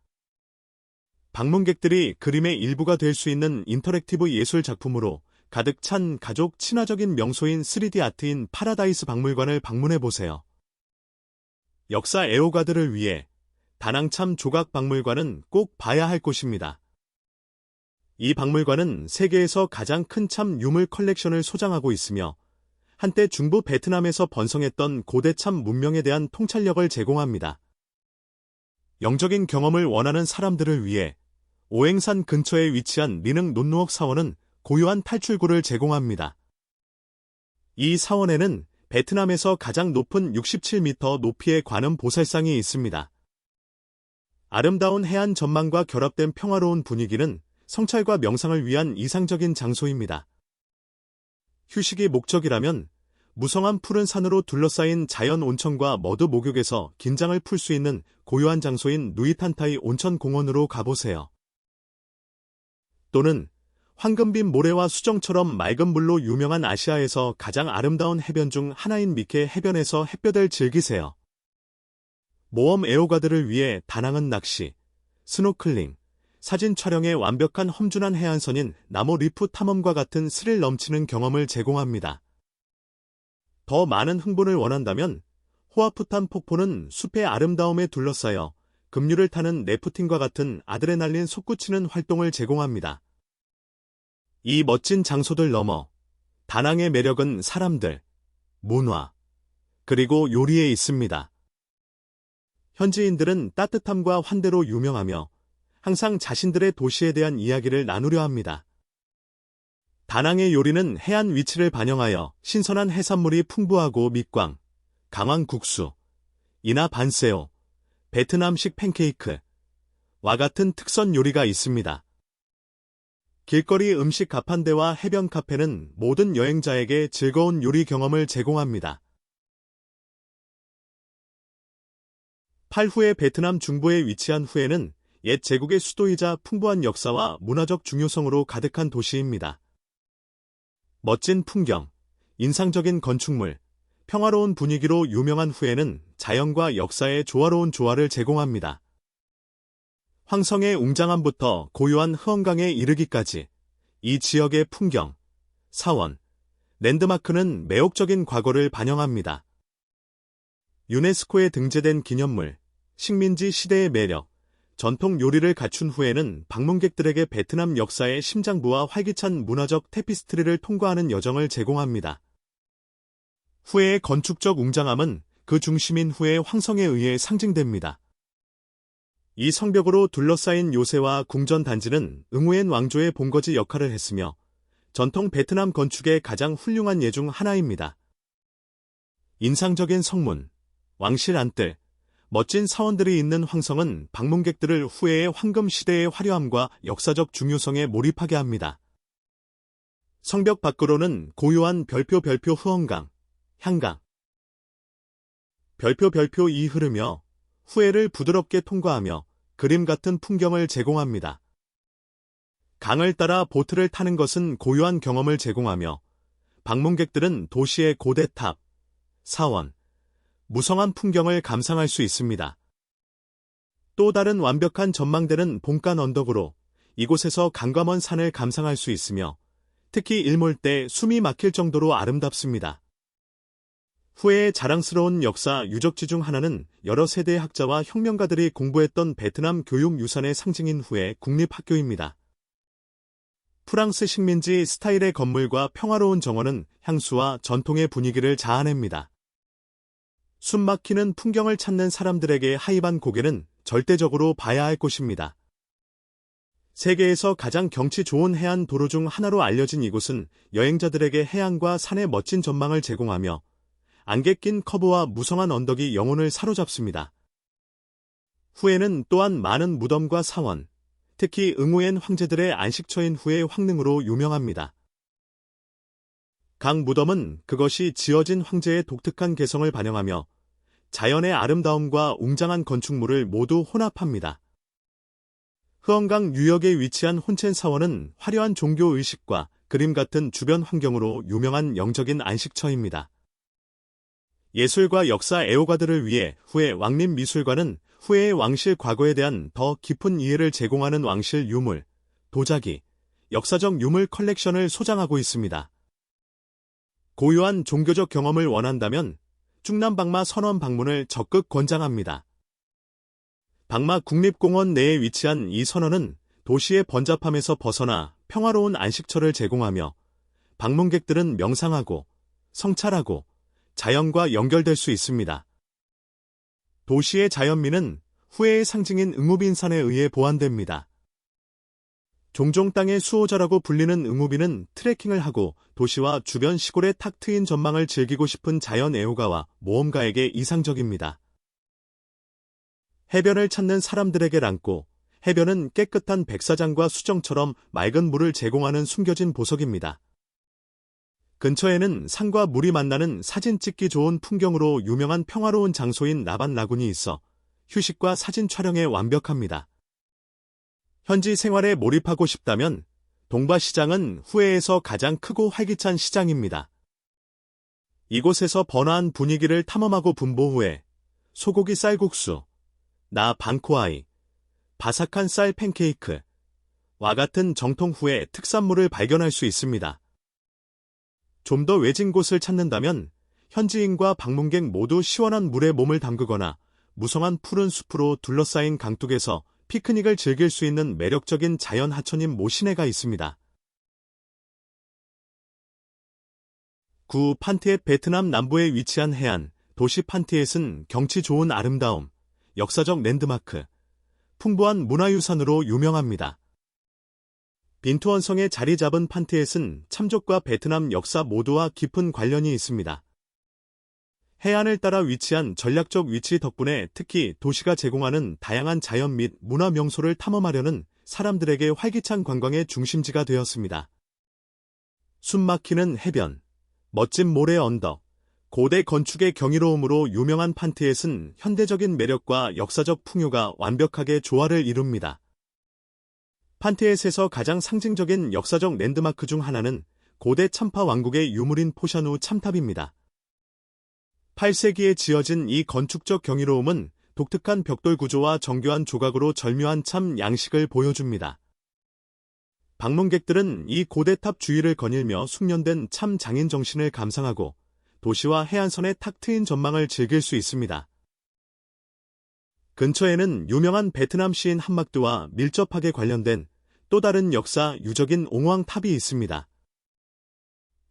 방문객들이 그림의 일부가 될 수 있는 인터랙티브 예술 작품으로 가득 찬 가족 친화적인 명소인 3D 아트인 파라다이스 박물관을 방문해보세요. 역사 애호가들을 위해 다낭참 조각박물관은 꼭 봐야 할 곳입니다. 이 박물관은 세계에서 가장 큰 참 유물 컬렉션을 소장하고 있으며 한때 중부 베트남에서 번성했던 고대 참 문명에 대한 통찰력을 제공합니다. 영적인 경험을 원하는 사람들을 위해 오행산 근처에 위치한 리능 논누억 사원은 고요한 탈출구를 제공합니다. 이 사원에는 베트남에서 가장 높은 67m 높이의 관음 보살상이 있습니다. 아름다운 해안 전망과 결합된 평화로운 분위기는 성찰과 명상을 위한 이상적인 장소입니다. 휴식이 목적이라면 무성한 푸른 산으로 둘러싸인 자연 온천과 머드 목욕에서 긴장을 풀 수 있는 고요한 장소인 누이탄타이 온천공원으로 가보세요. 또는 황금빛 모래와 수정처럼 맑은 물로 유명한 아시아에서 가장 아름다운 해변 중 하나인 미케 해변에서 햇볕을 즐기세요. 모험 애호가들을 위해 다낭은 낚시, 스노클링, 사진 촬영에 완벽한 험준한 해안선인 나모 리프 탐험과 같은 스릴 넘치는 경험을 제공합니다. 더 많은 흥분을 원한다면 호아푸탄 폭포는 숲의 아름다움에 둘러싸여 급류를 타는 래프팅과 같은 아드레날린 솟구치는 활동을 제공합니다. 이 멋진 장소들 넘어 다낭의 매력은 사람들, 문화, 그리고 요리에 있습니다. 현지인들은 따뜻함과 환대로 유명하며 항상 자신들의 도시에 대한 이야기를 나누려 합니다. 다낭의 요리는 해안 위치를 반영하여 신선한 해산물이 풍부하고 밑광, 강황국수, 이나 반세오, 베트남식 팬케이크와 같은 특선 요리가 있습니다. 길거리 음식 가판대와 해변 카페는 모든 여행자에게 즐거운 요리 경험을 제공합니다. 팔후의 베트남 중부에 위치한 후에는 옛 제국의 수도이자 풍부한 역사와 문화적 중요성으로 가득한 도시입니다. 멋진 풍경, 인상적인 건축물, 평화로운 분위기로 유명한 후에는 자연과 역사의 조화로운 조화를 제공합니다. 황성의 웅장함부터 고요한 흐엉강에 이르기까지 이 지역의 풍경, 사원, 랜드마크는 매혹적인 과거를 반영합니다. 유네스코에 등재된 기념물, 식민지 시대의 매력, 전통 요리를 갖춘 후에는 방문객들에게 베트남 역사의 심장부와 활기찬 문화적 테피스트리를 통과하는 여정을 제공합니다. 후에의 건축적 웅장함은 그 중심인 후의 황성에 의해 상징됩니다. 이 성벽으로 둘러싸인 요새와 궁전 단지는 응우엔 왕조의 본거지 역할을 했으며 전통 베트남 건축의 가장 훌륭한 예 중 하나입니다. 인상적인 성문, 왕실 안뜰, 멋진 사원들이 있는 황성은 방문객들을 후에의 황금 시대의 화려함과 역사적 중요성에 몰입하게 합니다. 성벽 밖으로는 고요한 별표 흐엉강, 향강, 별표 이 흐르며 후에를 부드럽게 통과하며 그림 같은 풍경을 제공합니다. 강을 따라 보트를 타는 것은 고요한 경험을 제공하며 방문객들은 도시의 고대 탑, 사원, 무성한 풍경을 감상할 수 있습니다. 또 다른 완벽한 전망대는 본간 언덕으로 이곳에서 강과 먼 산을 감상할 수 있으며 특히 일몰 때 숨이 막힐 정도로 아름답습니다. 후에의 자랑스러운 역사 유적지 중 하나는 여러 세대의 학자와 혁명가들이 공부했던 베트남 교육 유산의 상징인 후에 국립학교입니다. 프랑스 식민지 스타일의 건물과 평화로운 정원은 향수와 전통의 분위기를 자아냅니다. 숨막히는 풍경을 찾는 사람들에게 하이반 고개는 절대적으로 봐야 할 곳입니다. 세계에서 가장 경치 좋은 해안 도로 중 하나로 알려진 이곳은 여행자들에게 해안과 산의 멋진 전망을 제공하며 안개 낀 커브와 무성한 언덕이 영혼을 사로잡습니다. 후에는 또한 많은 무덤과 사원, 특히 응우엔 황제들의 안식처인 후의 황릉으로 유명합니다. 각 무덤은 그것이 지어진 황제의 독특한 개성을 반영하며 자연의 아름다움과 웅장한 건축물을 모두 혼합합니다. 흐엉강 유역에 위치한 혼첸 사원은 화려한 종교 의식과 그림 같은 주변 환경으로 유명한 영적인 안식처입니다. 예술과 역사 애호가들을 위해 후에 왕립미술관은 후에의 왕실 과거에 대한 더 깊은 이해를 제공하는 왕실 유물, 도자기, 역사적 유물 컬렉션을 소장하고 있습니다. 고유한 종교적 경험을 원한다면 충남박마 선원 방문을 적극 권장합니다. 박마 국립공원 내에 위치한 이 선원은 도시의 번잡함에서 벗어나 평화로운 안식처를 제공하며 방문객들은 명상하고 성찰하고 자연과 연결될 수 있습니다. 도시의 자연미는 후에의 상징인 응우빈산에 의해 보완됩니다. 종종 땅의 수호자라고 불리는 응우빈은 트레킹을 하고 도시와 주변 시골의 탁 트인 전망을 즐기고 싶은 자연 애호가와 모험가에게 이상적입니다. 해변을 찾는 사람들에게 랑고, 해변은 깨끗한 백사장과 수정처럼 맑은 물을 제공하는 숨겨진 보석입니다. 근처에는 산과 물이 만나는 사진 찍기 좋은 풍경으로 유명한 평화로운 장소인 라반 라군이 있어 휴식과 사진 촬영에 완벽합니다. 현지 생활에 몰입하고 싶다면 동바시장은 후에에서 가장 크고 활기찬 시장입니다. 이곳에서 번화한 분위기를 탐험하고 분보 후에 소고기 쌀국수, 나 방코아이, 바삭한 쌀 팬케이크, 와 같은 정통 후에 특산물을 발견할 수 있습니다. 좀 더 외진 곳을 찾는다면 현지인과 방문객 모두 시원한 물에 몸을 담그거나 무성한 푸른 숲으로 둘러싸인 강둑에서 피크닉을 즐길 수 있는 매력적인 자연 하천인 모시네가 있습니다. 구 판티엣 베트남 남부에 위치한 해안, 도시 판티엣은 경치 좋은 아름다움, 역사적 랜드마크, 풍부한 문화유산으로 유명합니다. 빈투언성에 자리 잡은 판티엣은 참족과 베트남 역사 모두와 깊은 관련이 있습니다. 해안을 따라 위치한 전략적 위치 덕분에 특히 도시가 제공하는 다양한 자연 및 문화 명소를 탐험하려는 사람들에게 활기찬 관광의 중심지가 되었습니다. 숨막히는 해변, 멋진 모래 언덕, 고대 건축의 경이로움으로 유명한 판티엣은 현대적인 매력과 역사적 풍요가 완벽하게 조화를 이룹니다. 판티엣에서 가장 상징적인 역사적 랜드마크 중 하나는 고대 참파 왕국의 유물인 포샤누 참탑입니다. 8세기에 지어진 이 건축적 경이로움은 독특한 벽돌 구조와 정교한 조각으로 절묘한 참 양식을 보여줍니다. 방문객들은 이 고대탑 주위를 거닐며 숙련된 참 장인 정신을 감상하고 도시와 해안선의 탁 트인 전망을 즐길 수 있습니다. 근처에는 유명한 베트남 시인 함막드와 밀접하게 관련된 또 다른 역사 유적인 옹왕탑이 있습니다.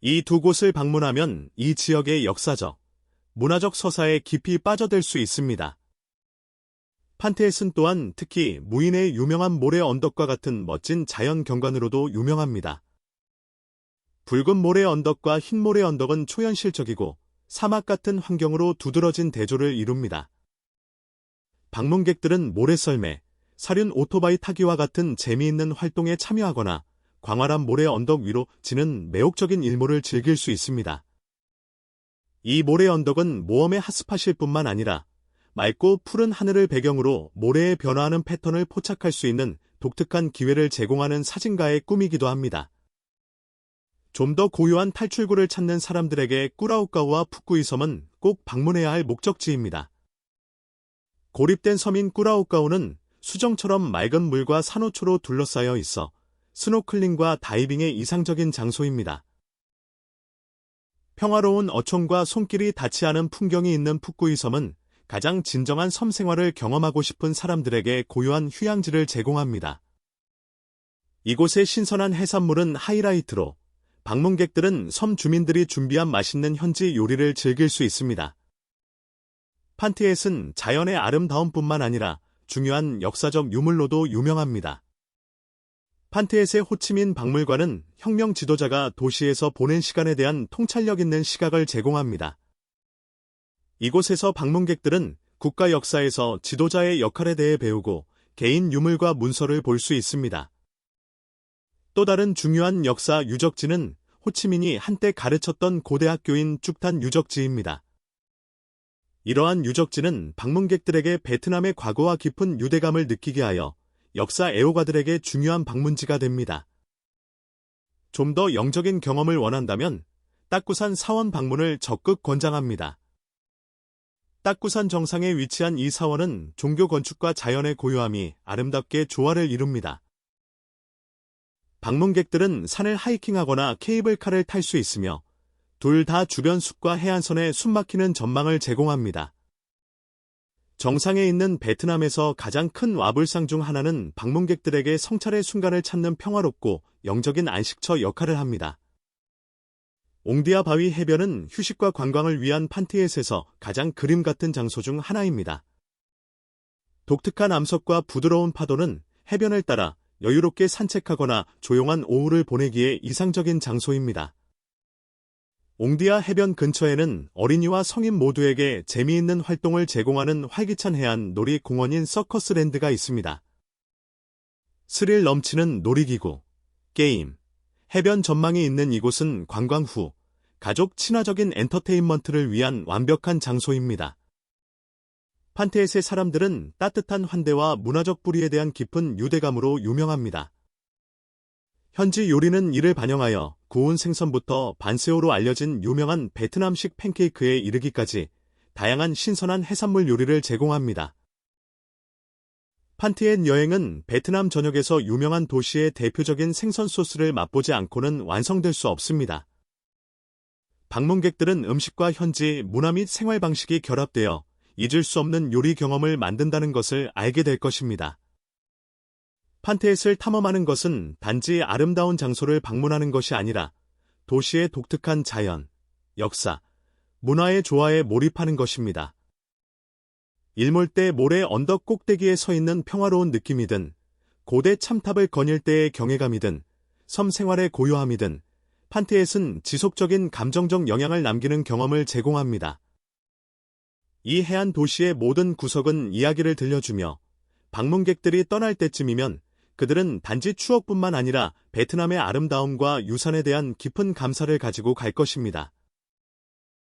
이 두 곳을 방문하면 이 지역의 역사적, 문화적 서사에 깊이 빠져들 수 있습니다. 판티엣은 또한 특히 무인의 유명한 모래 언덕과 같은 멋진 자연 경관으로도 유명합니다. 붉은 모래 언덕과 흰 모래 언덕은 초현실적이고 사막 같은 환경으로 두드러진 대조를 이룹니다. 방문객들은 모래썰매, 사륜 오토바이 타기와 같은 재미있는 활동에 참여하거나 광활한 모래 언덕 위로 지는 매혹적인 일몰을 즐길 수 있습니다. 이 모래 언덕은 모험의 핫스팟일 뿐만 아니라 맑고 푸른 하늘을 배경으로 모래에 변화하는 패턴을 포착할 수 있는 독특한 기회를 제공하는 사진가의 꿈이기도 합니다. 좀 더 고요한 탈출구를 찾는 사람들에게 꾸라우까우와 푸꾸이 섬은 꼭 방문해야 할 목적지입니다. 고립된 섬인 꾸라우까우는 수정처럼 맑은 물과 산호초로 둘러싸여 있어 스노클링과 다이빙의 이상적인 장소입니다. 평화로운 어촌과 손길이 닿지 않은 풍경이 있는 푸꾸이 섬은 가장 진정한 섬 생활을 경험하고 싶은 사람들에게 고요한 휴양지를 제공합니다. 이곳의 신선한 해산물은 하이라이트로 방문객들은 섬 주민들이 준비한 맛있는 현지 요리를 즐길 수 있습니다. 판티엣은 자연의 아름다움뿐만 아니라 중요한 역사적 유물로도 유명합니다. 판티엣의 호치민 박물관은 혁명 지도자가 도시에서 보낸 시간에 대한 통찰력 있는 시각을 제공합니다. 이곳에서 방문객들은 국가 역사에서 지도자의 역할에 대해 배우고 개인 유물과 문서를 볼 수 있습니다. 또 다른 중요한 역사 유적지는 호치민이 한때 가르쳤던 고대 학교인 쭉탄 유적지입니다. 이러한 유적지는 방문객들에게 베트남의 과거와 깊은 유대감을 느끼게 하여 역사 애호가들에게 중요한 방문지가 됩니다. 좀 더 영적인 경험을 원한다면 딱구산 사원 방문을 적극 권장합니다. 딱구산 정상에 위치한 이 사원은 종교 건축과 자연의 고요함이 아름답게 조화를 이룹니다. 방문객들은 산을 하이킹하거나 케이블카를 탈 수 있으며 둘 다 주변 숲과 해안선에 숨막히는 전망을 제공합니다. 정상에 있는 베트남에서 가장 큰 와불상 중 하나는 방문객들에게 성찰의 순간을 찾는 평화롭고 영적인 안식처 역할을 합니다. 옹디아 바위 해변은 휴식과 관광을 위한 판티엣에서 가장 그림 같은 장소 중 하나입니다. 독특한 암석과 부드러운 파도는 해변을 따라 여유롭게 산책하거나 조용한 오후를 보내기에 이상적인 장소입니다. 옹디아 해변 근처에는 어린이와 성인 모두에게 재미있는 활동을 제공하는 활기찬 해안 놀이 공원인 서커스랜드가 있습니다. 스릴 넘치는 놀이기구, 게임, 해변 전망이 있는 이곳은 관광 후 가족 친화적인 엔터테인먼트를 위한 완벽한 장소입니다. 판티엣의 사람들은 따뜻한 환대와 문화적 뿌리에 대한 깊은 유대감으로 유명합니다. 현지 요리는 이를 반영하여 구운 생선부터 반새우로 알려진 유명한 베트남식 팬케이크에 이르기까지 다양한 신선한 해산물 요리를 제공합니다. 판티엣 여행은 베트남 전역에서 유명한 도시의 대표적인 생선 소스를 맛보지 않고는 완성될 수 없습니다. 방문객들은 음식과 현지 문화 및 생활 방식이 결합되어 잊을 수 없는 요리 경험을 만든다는 것을 알게 될 것입니다. 판티엣을 탐험하는 것은 단지 아름다운 장소를 방문하는 것이 아니라 도시의 독특한 자연, 역사, 문화의 조화에 몰입하는 것입니다. 일몰때 모래 언덕 꼭대기에 서 있는 평화로운 느낌이든, 고대 참탑을 거닐 때의 경외감이든, 섬 생활의 고요함이든, 판티엣은 지속적인 감정적 영향을 남기는 경험을 제공합니다. 이 해안 도시의 모든 구석은 이야기를 들려주며 방문객들이 떠날 때쯤이면 그들은 단지 추억뿐만 아니라 베트남의 아름다움과 유산에 대한 깊은 감사를 가지고 갈 것입니다.